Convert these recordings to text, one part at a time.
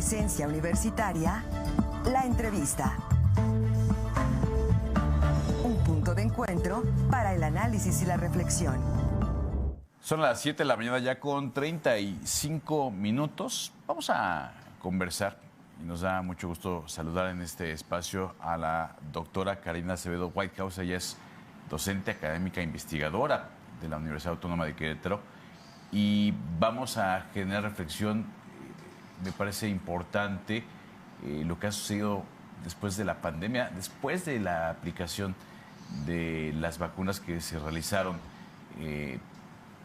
Presencia Universitaria, la entrevista. Un punto de encuentro para el análisis y la reflexión. Son las 7 de la mañana ya con 35 minutos. Vamos a conversar y nos da mucho gusto saludar en este espacio a la doctora Karina Acevedo Whitehouse. Ella es docente académica e investigadora de la Universidad Autónoma de Querétaro y vamos a generar reflexión. Me parece importante lo que ha sucedido después de la pandemia, después de la aplicación de las vacunas que se realizaron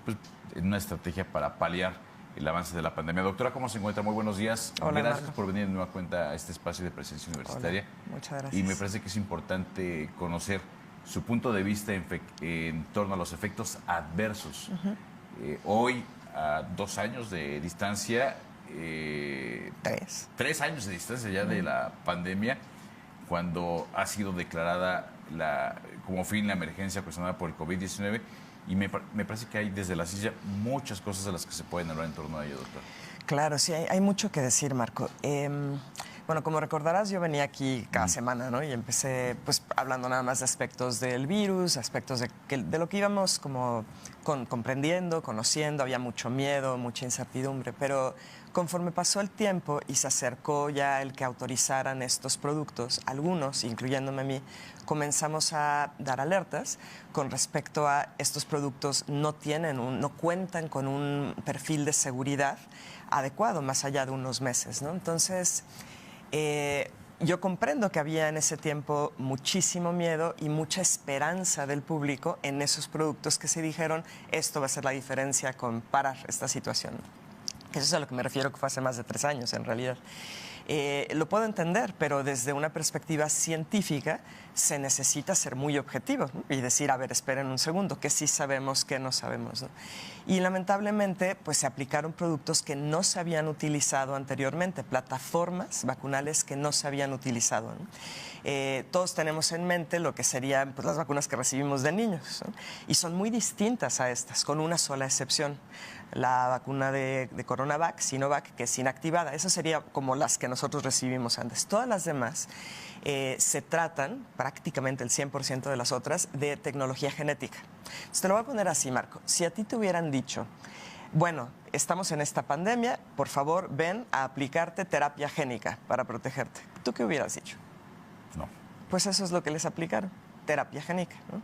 pues, en una estrategia para paliar el avance de la pandemia. Doctora, ¿cómo se encuentra? Muy buenos días. Hola, gracias Marco. por venir de nueva cuenta a este espacio de Presencia Universitaria. Hola, muchas gracias. Y me parece que es importante conocer su punto de vista en torno a los efectos adversos. Hoy, a 2 años de distancia, 3 años de distancia ya de la pandemia, cuando ha sido declarada como fin la emergencia ocasionada por el COVID-19, y me parece que hay desde la silla muchas cosas de las que se pueden hablar en torno a ello, doctor. Claro, sí, hay mucho que decir, Marco. Bueno, como recordarás, yo venía aquí cada semana, ¿no? Y empecé pues hablando nada más de aspectos del virus, aspectos de lo que íbamos como comprendiendo, conociendo. Había mucho miedo, mucha incertidumbre, pero conforme pasó el tiempo y se acercó ya el que autorizaran estos productos, algunos, incluyéndome a mí, comenzamos a dar alertas con respecto a estos productos no cuentan con un perfil de seguridad adecuado más allá de unos meses, ¿no? Entonces, yo comprendo que había en ese tiempo muchísimo miedo y mucha esperanza del público en esos productos que se dijeron, esto va a ser la diferencia con parar esta situación. Eso es a lo que me refiero, que fue hace más de 3 años en realidad. Lo puedo entender, pero desde una perspectiva científica se necesita ser muy objetivo, ¿no? Y decir, a ver, esperen un segundo, que sí sabemos, que no sabemos, ¿no? Y lamentablemente pues se aplicaron productos que no se habían utilizado anteriormente, plataformas vacunales que no se habían utilizado, ¿no? Todos tenemos en mente lo que serían pues, las vacunas que recibimos de niños, ¿no? Y son muy distintas a estas, con una sola excepción. La vacuna de Coronavac, Sinovac, que es inactivada. Esas serían como las que nosotros recibimos antes. Todas las demás se tratan, prácticamente el 100% de las otras, de tecnología genética. Entonces, te lo voy a poner así, Marco. Si a ti te hubieran dicho, bueno, estamos en esta pandemia, por favor, ven a aplicarte terapia génica para protegerte. ¿Tú qué hubieras dicho? No. Pues eso es lo que les aplicaron, terapia génica, ¿no?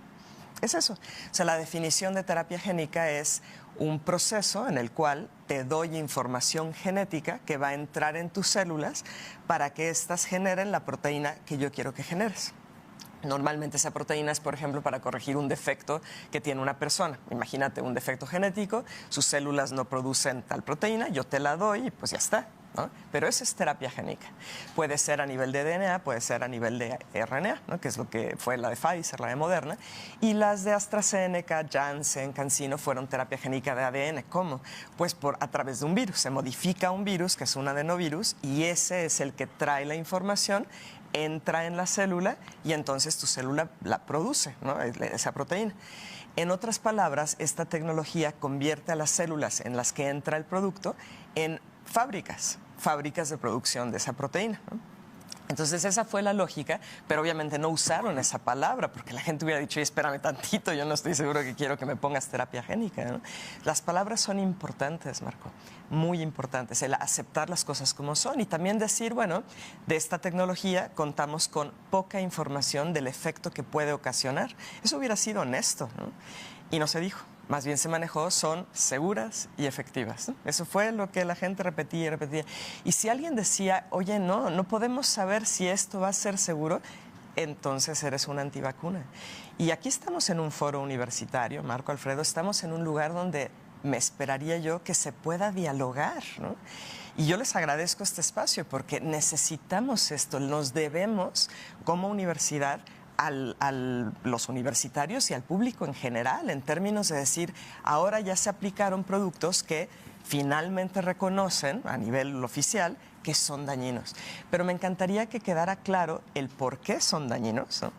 Es eso. O sea, la definición de terapia génica es un proceso en el cual te doy información genética que va a entrar en tus células para que éstas generen la proteína que yo quiero que generes. Normalmente esa proteína es, por ejemplo, para corregir un defecto que tiene una persona. Imagínate un defecto genético, sus células no producen tal proteína, yo te la doy y pues ya está, ¿no? Pero esa es terapia génica. Puede ser a nivel de DNA, puede ser a nivel de RNA, ¿no? Que es lo que fue la de Pfizer, la de Moderna, y las de AstraZeneca, Janssen, CanSino fueron terapia génica de ADN. ¿Cómo? Pues a través de un virus. Se modifica un virus, que es un adenovirus, y ese es el que trae la información, entra en la célula y entonces tu célula la produce, ¿no? Esa proteína. En otras palabras, esta tecnología convierte a las células en las que entra el producto en fábricas de producción de esa proteína, ¿no? Entonces esa fue la lógica, pero obviamente no usaron esa palabra porque la gente hubiera dicho, espérame tantito, yo no estoy seguro que quiero que me pongas terapia génica, ¿no? Las palabras son importantes, Marco, muy importantes, el aceptar las cosas como son y también decir, bueno, de esta tecnología contamos con poca información del efecto que puede ocasionar. Eso hubiera sido honesto, ¿no? Y no se dijo. Más bien se manejó, son seguras y efectivas, ¿no? Eso fue lo que la gente repetía y repetía. Y si alguien decía, oye, no podemos saber si esto va a ser seguro, entonces eres una antivacuna. Y aquí estamos en un foro universitario, Marco Alfredo, estamos en un lugar donde me esperaría yo que se pueda dialogar, ¿no? Y yo les agradezco este espacio porque necesitamos esto, nos debemos como universidad a los universitarios y al público en general, en términos de decir, ahora ya se aplicaron productos que finalmente reconocen a nivel oficial que son dañinos. Pero me encantaría que quedara claro el por qué son dañinos, ¿no?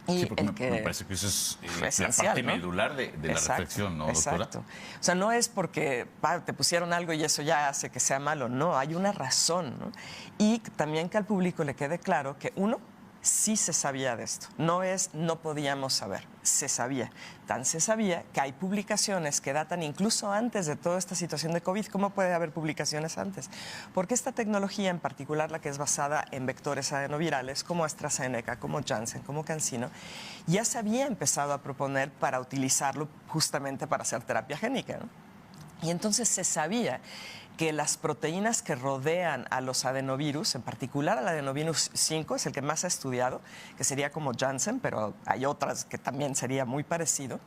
Y Sí, porque el que me parece que eso es la esencial, parte ¿no? medular de la reflexión, ¿no, doctora? Exacto. O sea, no es porque te pusieron algo y eso ya hace que sea malo. No, hay una razón, ¿no? Y también que al público le quede claro que uno, sí se sabía de esto. No podíamos saber, se sabía. Tan se sabía que hay publicaciones que datan incluso antes de toda esta situación de COVID. ¿Cómo puede haber publicaciones antes? Porque esta tecnología, en particular la que es basada en vectores adenovirales, como AstraZeneca, como Janssen, como CanSino, ya se había empezado a proponer para utilizarlo justamente para hacer terapia génica, ¿no? Y entonces se sabía que las proteínas que rodean a los adenovirus, en particular al adenovirus 5, es el que más ha estudiado, que sería como Janssen, pero hay otras que también sería muy parecido,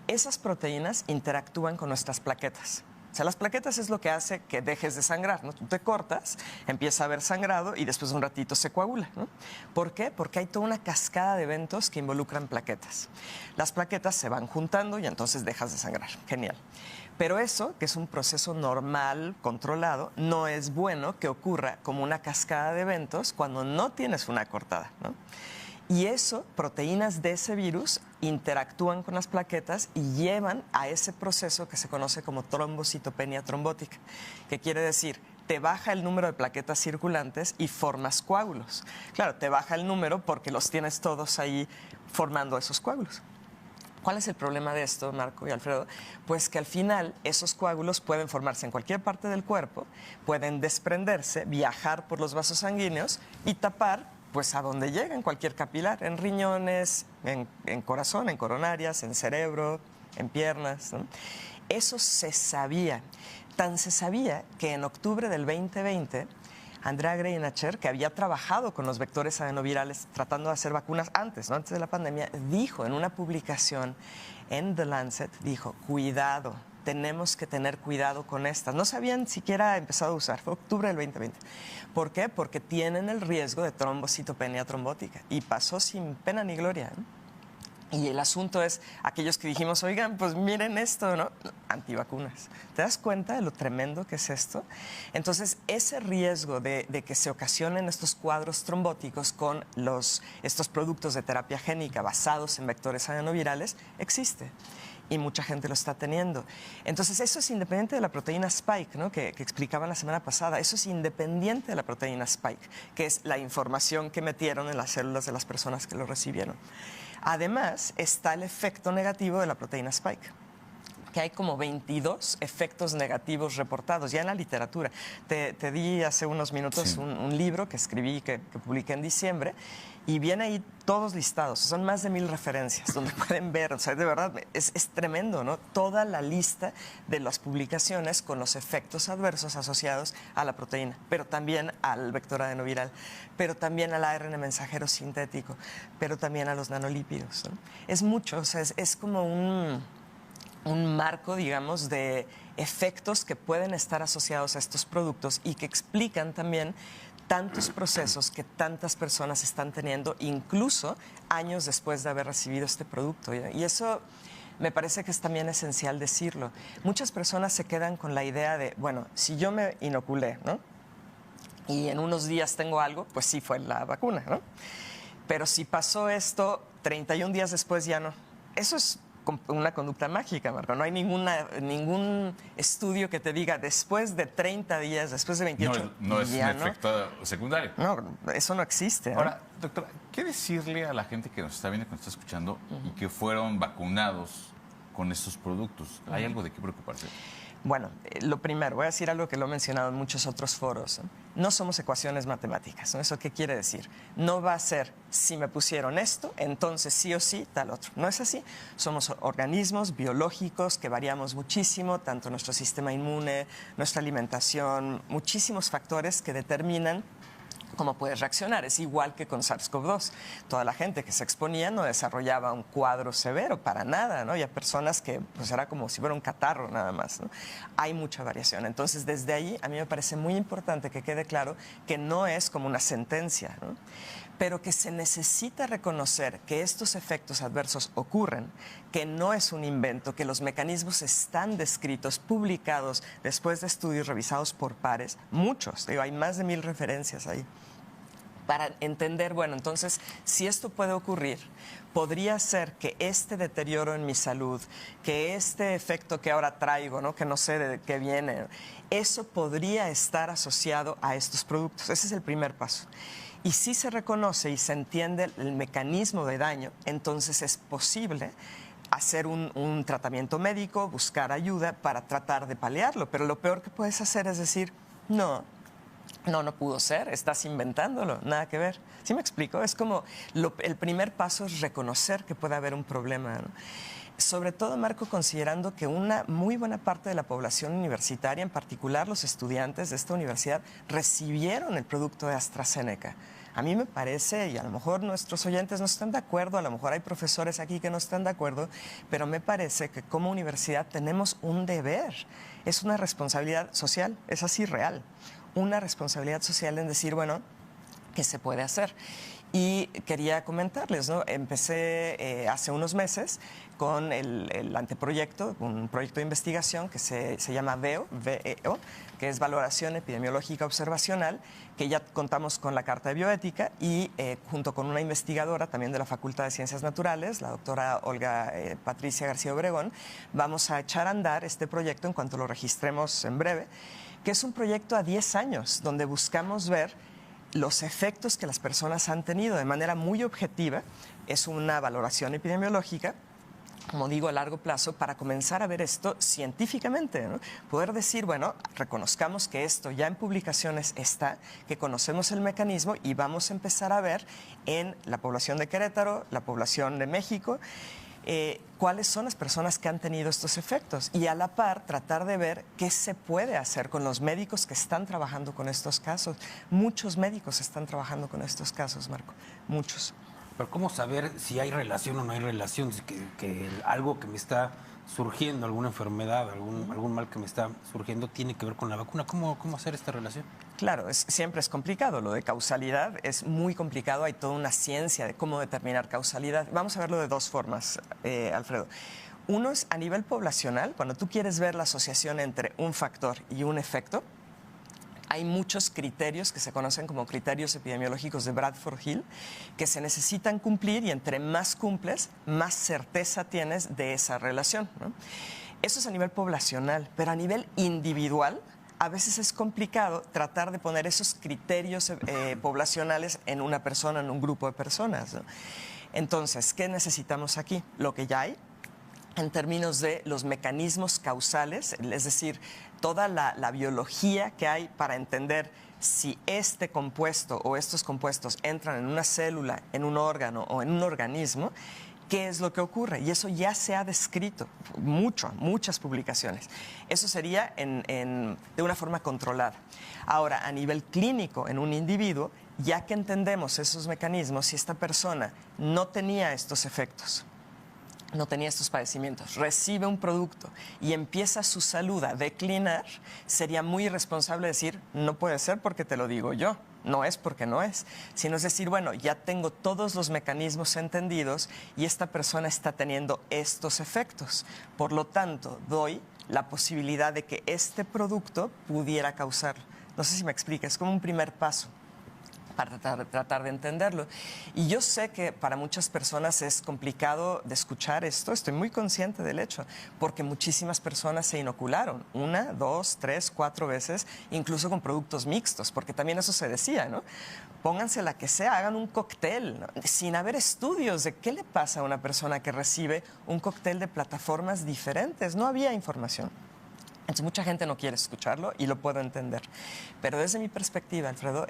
esas proteínas interactúan con nuestras plaquetas. O sea, las plaquetas es lo que hace que dejes de sangrar, ¿no? Tú te cortas, empieza a haber sangrado y después de un ratito se coagula, ¿no? ¿Por qué? Porque hay toda una cascada de eventos que involucran plaquetas. Las plaquetas se van juntando y entonces dejas de sangrar. Genial. Pero eso, que es un proceso normal, controlado, no es bueno que ocurra como una cascada de eventos cuando no tienes una cortada, ¿no? Y eso, proteínas de ese virus interactúan con las plaquetas y llevan a ese proceso que se conoce como trombocitopenia trombótica, que quiere decir, te baja el número de plaquetas circulantes y formas coágulos. Claro, te baja el número porque los tienes todos ahí formando esos coágulos. ¿Cuál es el problema de esto, Marco y Alfredo? Pues que al final esos coágulos pueden formarse en cualquier parte del cuerpo, pueden desprenderse, viajar por los vasos sanguíneos y tapar pues a donde llega, en cualquier capilar, en riñones, en corazón, en coronarias, en cerebro, en piernas, ¿no? Eso se sabía. Tan se sabía que en octubre del 2020... Andrea Greinacher, que había trabajado con los vectores adenovirales tratando de hacer vacunas antes, ¿no? Antes de la pandemia, dijo en una publicación en The Lancet, dijo, cuidado, tenemos que tener cuidado con estas. No se habían siquiera empezado a usar, fue octubre del 2020. ¿Por qué? Porque tienen el riesgo de trombocitopenia trombótica y pasó sin pena ni gloria, ¿no? Y el asunto es, aquellos que dijimos, oigan, pues miren esto, ¿no? Antivacunas. ¿Te das cuenta de lo tremendo que es esto? Entonces, ese riesgo de que se ocasionen estos cuadros trombóticos con estos productos de terapia génica basados en vectores adenovirales existe. Y mucha gente lo está teniendo. Entonces, eso es independiente de la proteína Spike, ¿no? que explicaban la semana pasada. Eso es independiente de la proteína Spike, que es la información que metieron en las células de las personas que lo recibieron. Además, está el efecto negativo de la proteína Spike, que hay como 22 efectos negativos reportados ya en la literatura. Te di hace unos minutos Sí. un libro que escribí, que publiqué en diciembre, y viene ahí todos listados. Son más de 1000 referencias donde pueden ver, o sea, de verdad, es tremendo, ¿no? Toda la lista de las publicaciones con los efectos adversos asociados a la proteína, pero también al vector adenoviral, pero también al ARN mensajero sintético, pero también a los nanolípidos, ¿no? Es mucho, o sea, es como un marco, digamos, de efectos que pueden estar asociados a estos productos y que explican también tantos procesos que tantas personas están teniendo, incluso años después de haber recibido este producto. Y eso me parece que es también esencial decirlo. Muchas personas se quedan con la idea de, bueno, si yo me inoculé, ¿no? Y en unos días tengo algo, pues sí fue la vacuna, ¿no? Pero si pasó esto, 31 días después ya no. Eso es una conducta mágica, Marco. No hay ningún estudio que te diga después de 30 días, después de 28 No es un ya no. efecto secundario. No, eso no existe, ¿no? Ahora, doctora, ¿qué decirle a la gente que nos está viendo, que nos está escuchando y que fueron vacunados con estos productos? ¿Hay algo de qué preocuparse? Bueno, lo primero, voy a decir algo que lo he mencionado en muchos otros foros, ¿no? No somos ecuaciones matemáticas, ¿no? ¿Eso qué quiere decir? No va a ser, si me pusieron esto, entonces sí o sí, tal otro. No es así. Somos organismos biológicos que variamos muchísimo, tanto nuestro sistema inmune, nuestra alimentación, muchísimos factores que determinan cómo puedes reaccionar. Es igual que con SARS-CoV-2. Toda la gente que se exponía no desarrollaba un cuadro severo, para nada, ¿no? Y hay personas que pues era como si fuera un catarro nada más, ¿no? Hay mucha variación. Entonces, desde ahí, a mí me parece muy importante que quede claro que no es como una sentencia, ¿no? Pero que se necesita reconocer que estos efectos adversos ocurren, que no es un invento, que los mecanismos están descritos, publicados después de estudios revisados por pares, muchos, digo, hay más de 1000 referencias ahí. para entender, bueno, entonces, si esto puede ocurrir, podría ser que este deterioro en mi salud, que este efecto que ahora traigo, ¿no? Que no sé de qué viene, eso podría estar asociado a estos productos. Ese es el primer paso. Y si se reconoce y se entiende el mecanismo de daño, entonces es posible hacer un tratamiento médico, buscar ayuda para tratar de paliarlo. Pero lo peor que puedes hacer es decir, no pudo ser, estás inventándolo, nada que ver. ¿Sí me explico? Es como, el primer paso es reconocer que puede haber un problema, ¿no? Sobre todo, Marco, considerando que una muy buena parte de la población universitaria, en particular los estudiantes de esta universidad, recibieron el producto de AstraZeneca. A mí me parece, y a lo mejor nuestros oyentes no están de acuerdo, a lo mejor hay profesores aquí que no están de acuerdo, pero me parece que como universidad tenemos un deber, es una responsabilidad social, es así real, una responsabilidad social en decir, bueno, ¿qué se puede hacer? Y quería comentarles, ¿no? Empecé hace unos meses con el anteproyecto, un proyecto de investigación que se llama VEO, VEO, que es Valoración Epidemiológica Observacional, que ya contamos con la Carta de Bioética y junto con una investigadora también de la Facultad de Ciencias Naturales, la doctora Olga Patricia García Obregón, vamos a echar a andar este proyecto en cuanto lo registremos en breve, que es un proyecto a 10 años, donde buscamos ver los efectos que las personas han tenido de manera muy objetiva. Es una valoración epidemiológica, como digo, a largo plazo, para comenzar a ver esto científicamente, ¿no? Poder decir, bueno, reconozcamos que esto ya en publicaciones está, que conocemos el mecanismo y vamos a empezar a ver en la población de Querétaro, la población de México, cuáles son las personas que han tenido estos efectos y a la par tratar de ver qué se puede hacer con los médicos que están trabajando con estos casos. Muchos médicos están trabajando con estos casos, Marco, muchos. Pero ¿cómo saber si hay relación o no hay relación? Que algo que me está surgiendo, alguna enfermedad, algún mal que me está surgiendo, tiene que ver con la vacuna. ¿Cómo hacer esta relación? Claro, siempre es complicado. Lo de causalidad es muy complicado. Hay toda una ciencia de cómo determinar causalidad. Vamos a verlo de dos formas, Alfredo. Uno es a nivel poblacional, cuando tú quieres ver la asociación entre un factor y un efecto. Hay muchos criterios que se conocen como criterios epidemiológicos de Bradford Hill que se necesitan cumplir y entre más cumples, más certeza tienes de esa relación, ¿no? Eso es a nivel poblacional, pero a nivel individual a veces es complicado tratar de poner esos criterios poblacionales en una persona, en un grupo de personas, ¿no? Entonces, ¿qué necesitamos aquí? Lo que ya hay en términos de los mecanismos causales, es decir, toda la biología que hay para entender si este compuesto o estos compuestos entran en una célula, en un órgano o en un organismo, qué es lo que ocurre. Y eso ya se ha descrito muchas publicaciones. Eso sería de una forma controlada. Ahora, a nivel clínico, en un individuo, ya que entendemos esos mecanismos, si esta persona no tenía estos efectos, no tenía estos padecimientos, recibe un producto y empieza su salud a declinar, sería muy irresponsable decir, no puede ser porque te lo digo yo, no es porque no es, sino es decir, bueno, ya tengo todos los mecanismos entendidos y esta persona está teniendo estos efectos. Por lo tanto, doy la posibilidad de que este producto pudiera causarlo. No sé si me explica, es como un primer paso para tratar de entenderlo. Y yo sé que para muchas personas es complicado de escuchar esto, estoy muy consciente del hecho, porque muchísimas personas se inocularon 1, 2, 3, 4 veces, incluso con productos mixtos, porque también eso se decía, ¿no? Pónganse la que sea, hagan un cóctel, ¿no? Sin haber estudios de qué le pasa a una persona que recibe un cóctel de plataformas diferentes, no había información. Entonces mucha gente no quiere escucharlo y lo puedo entender. Pero desde mi perspectiva, Alfredo,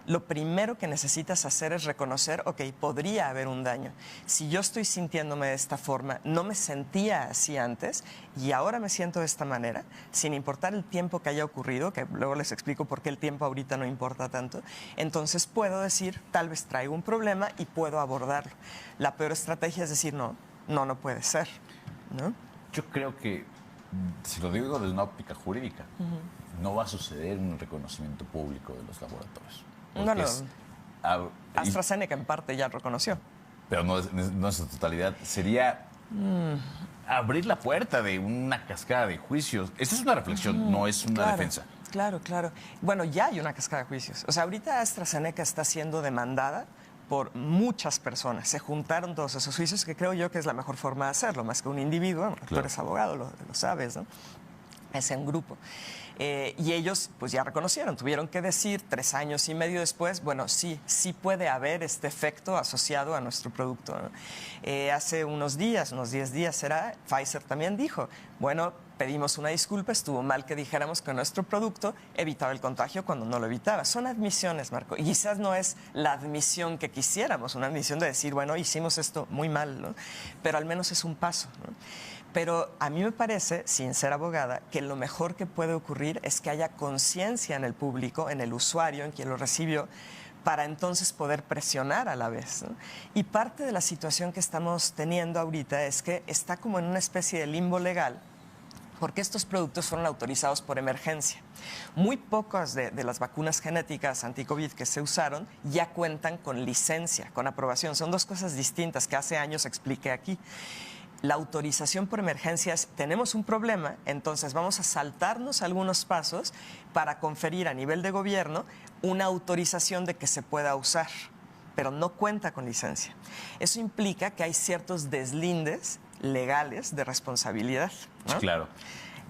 lo primero que necesitas hacer es reconocer, ok, podría haber un daño. Si yo estoy sintiéndome de esta forma, no me sentía así antes y ahora me siento de esta manera, sin importar el tiempo que haya ocurrido, que luego les explico por qué el tiempo ahorita no importa tanto, entonces puedo decir, tal vez traigo un problema y puedo abordarlo. La peor estrategia es decir, no puede ser, ¿no? Yo creo que, si lo digo desde una óptica jurídica, no va a suceder un reconocimiento público de los laboratorios. No. AstraZeneca en parte ya reconoció. Pero no es su totalidad. Sería abrir la puerta de una cascada de juicios. Esta es una reflexión, no es una defensa. claro, claro. Bueno, ya hay una cascada de juicios. O sea, ahorita AstraZeneca está siendo demandada por muchas personas. Se juntaron todos esos juicios, que creo yo que es la mejor forma de hacerlo, más que un individuo. Bueno, tú eres abogado, lo sabes, ¿no? Es en grupo. Y ellos pues ya reconocieron, tuvieron que decir 3 años y medio después, bueno, sí puede haber este efecto asociado a nuestro producto, ¿no? Hace unos 10 días será, Pfizer también dijo, bueno, pedimos una disculpa, estuvo mal que dijéramos que nuestro producto evitaba el contagio cuando no lo evitaba. Son admisiones, Marco, y quizás no es la admisión que quisiéramos, una admisión de decir, bueno, hicimos esto muy mal, ¿no? Pero al menos es un paso, ¿no? Pero a mí me parece, sin ser abogada, que lo mejor que puede ocurrir es que haya conciencia en el público, en el usuario, en quien lo recibió, para entonces poder presionar a la vez, ¿no? Y parte de la situación que estamos teniendo ahorita es que está como en una especie de limbo legal, porque estos productos fueron autorizados por emergencia. Muy pocas de las vacunas genéticas anti-COVID que se usaron ya cuentan con licencia, con aprobación. Son dos cosas distintas que hace años expliqué aquí. La autorización por emergencias, tenemos un problema, entonces vamos a saltarnos algunos pasos para conferir a nivel de gobierno una autorización de que se pueda usar, pero no cuenta con licencia. Eso implica que hay ciertos deslindes legales de responsabilidad, ¿no? Claro.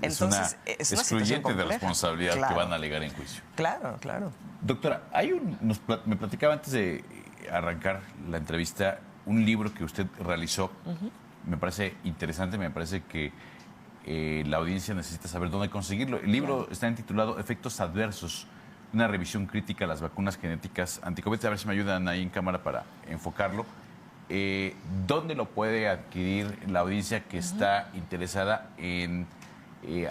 Entonces, es una excluyente de compleja. responsabilidad Claro. que van a alegar en juicio. Claro, claro. Doctora, me platicaba antes de arrancar la entrevista un libro que usted realizó. Me parece interesante, me parece que la audiencia necesita saber dónde conseguirlo. El libro está intitulado Efectos Adversos, una revisión crítica a las vacunas genéticas anti-COVID. A ver si me ayudan ahí en cámara para enfocarlo. ¿Dónde lo puede adquirir la audiencia que está interesada en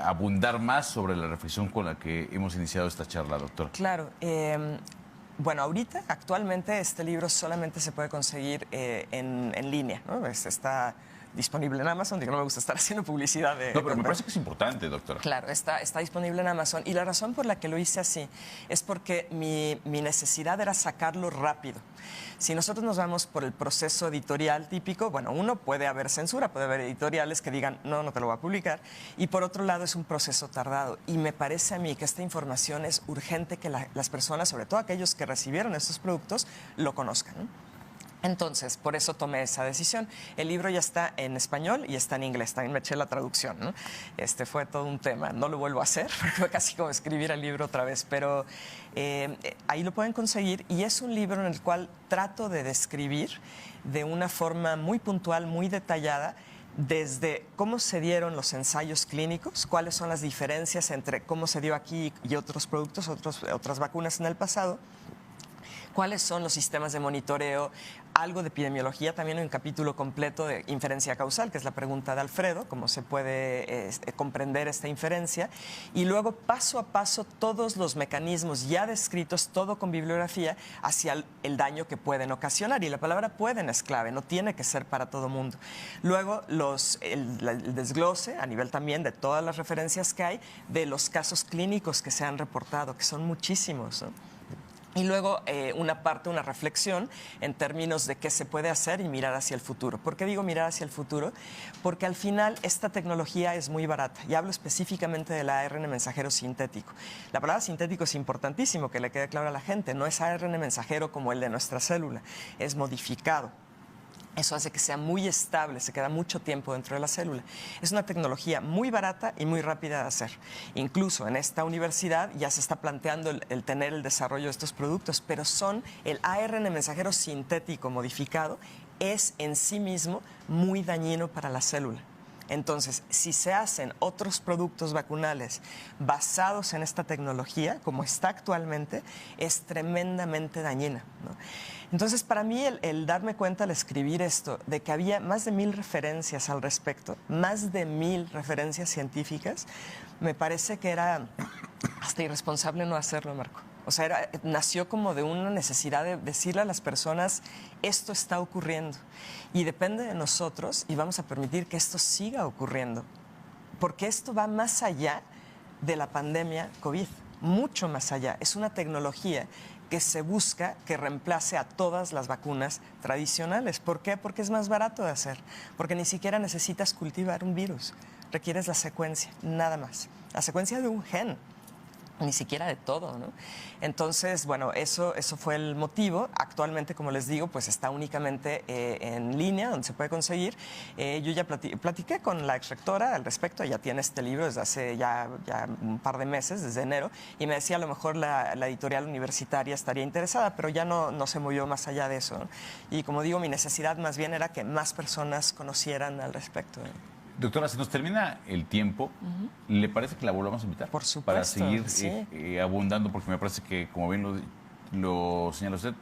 abundar más sobre la reflexión con la que hemos iniciado esta charla, doctor? Claro. Bueno, ahorita, actualmente, este libro solamente se puede conseguir en línea, ¿no? Está disponible en Amazon. Digo, no me gusta estar haciendo publicidad de... No, pero me parece que es importante, doctora. Claro, está disponible en Amazon. Y la razón por la que lo hice así es porque mi necesidad era sacarlo rápido. Si nosotros nos vamos por el proceso editorial típico, bueno, uno, puede haber censura, puede haber editoriales que digan, no te lo voy a publicar. Y por otro lado, es un proceso tardado. Y me parece a mí que esta información es urgente que las personas, sobre todo aquellos que recibieron estos productos, lo conozcan, ¿no? Entonces, por eso tomé esa decisión. El libro ya está en español y está en inglés. También me eché la traducción, ¿no? Fue todo un tema. No lo vuelvo a hacer, porque fue casi como escribir el libro otra vez. Pero ahí lo pueden conseguir y es un libro en el cual trato de describir de una forma muy puntual, muy detallada, desde cómo se dieron los ensayos clínicos, cuáles son las diferencias entre cómo se dio aquí y otros productos, otras vacunas en el pasado, cuáles son los sistemas de monitoreo, algo de epidemiología, también un capítulo completo de inferencia causal, que es la pregunta de Alfredo, cómo se puede comprender esta inferencia, y luego paso a paso todos los mecanismos ya descritos, todo con bibliografía, hacia el daño que pueden ocasionar. Y la palabra pueden es clave, no tiene que ser para todo mundo. Luego el desglose a nivel también de todas las referencias que hay, de los casos clínicos que se han reportado, que son muchísimos, ¿no? Y luego una reflexión en términos de qué se puede hacer y mirar hacia el futuro. ¿Por qué digo mirar hacia el futuro? Porque al final esta tecnología es muy barata. Y hablo específicamente del ARN mensajero sintético. La palabra sintético es importantísimo, que le quede claro a la gente. No es ARN mensajero como el de nuestra célula, es modificado. Eso hace que sea muy estable, se queda mucho tiempo dentro de la célula. Es una tecnología muy barata y muy rápida de hacer. Incluso en esta universidad ya se está planteando el tener el desarrollo de estos productos, pero el ARN mensajero sintético modificado es en sí mismo muy dañino para la célula. Entonces, si se hacen otros productos vacunales basados en esta tecnología, como está actualmente, es tremendamente dañina, ¿no? Entonces, para mí, el darme cuenta al escribir esto, de que había más de 1000 referencias al respecto, más de 1000 referencias científicas, me parece que era hasta irresponsable no hacerlo, Marco. O sea, nació como de una necesidad de decirle a las personas, esto está ocurriendo. Y depende de nosotros y vamos a permitir que esto siga ocurriendo. Porque esto va más allá de la pandemia COVID, mucho más allá. Es una tecnología que se busca que reemplace a todas las vacunas tradicionales. ¿Por qué? Porque es más barato de hacer. Porque ni siquiera necesitas cultivar un virus. Requieres la secuencia, nada más. La secuencia de un gen. ni siquiera de todo, ¿no? Entonces, bueno, eso fue el motivo. Actualmente, como les digo, pues está únicamente en línea, donde se puede conseguir. Yo ya platiqué con la exrectora al respecto, ella tiene este libro desde hace ya un par de meses, desde enero, y me decía a lo mejor la editorial universitaria estaría interesada, pero ya no se movió más allá de eso, ¿no? Y como digo, mi necesidad más bien era que más personas conocieran al respecto, ¿no? Doctora, se nos termina el tiempo. ¿Le parece que la volvamos a invitar? Por supuesto, para seguir sí. Abundando, porque me parece que, como bien lo señala usted,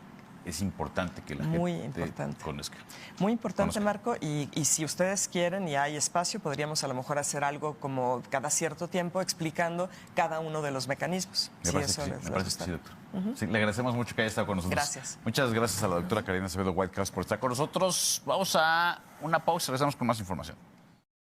es importante que la gente conozca. Muy importante, Marco, y si ustedes quieren y hay espacio, podríamos a lo mejor hacer algo como cada cierto tiempo explicando cada uno de los mecanismos. Me parece que sí, doctor. Sí, le agradecemos mucho que haya estado con nosotros. Gracias. Muchas gracias a la doctora Karina Acevedo Whitehouse por estar con nosotros. Vamos a una pausa y regresamos con más información.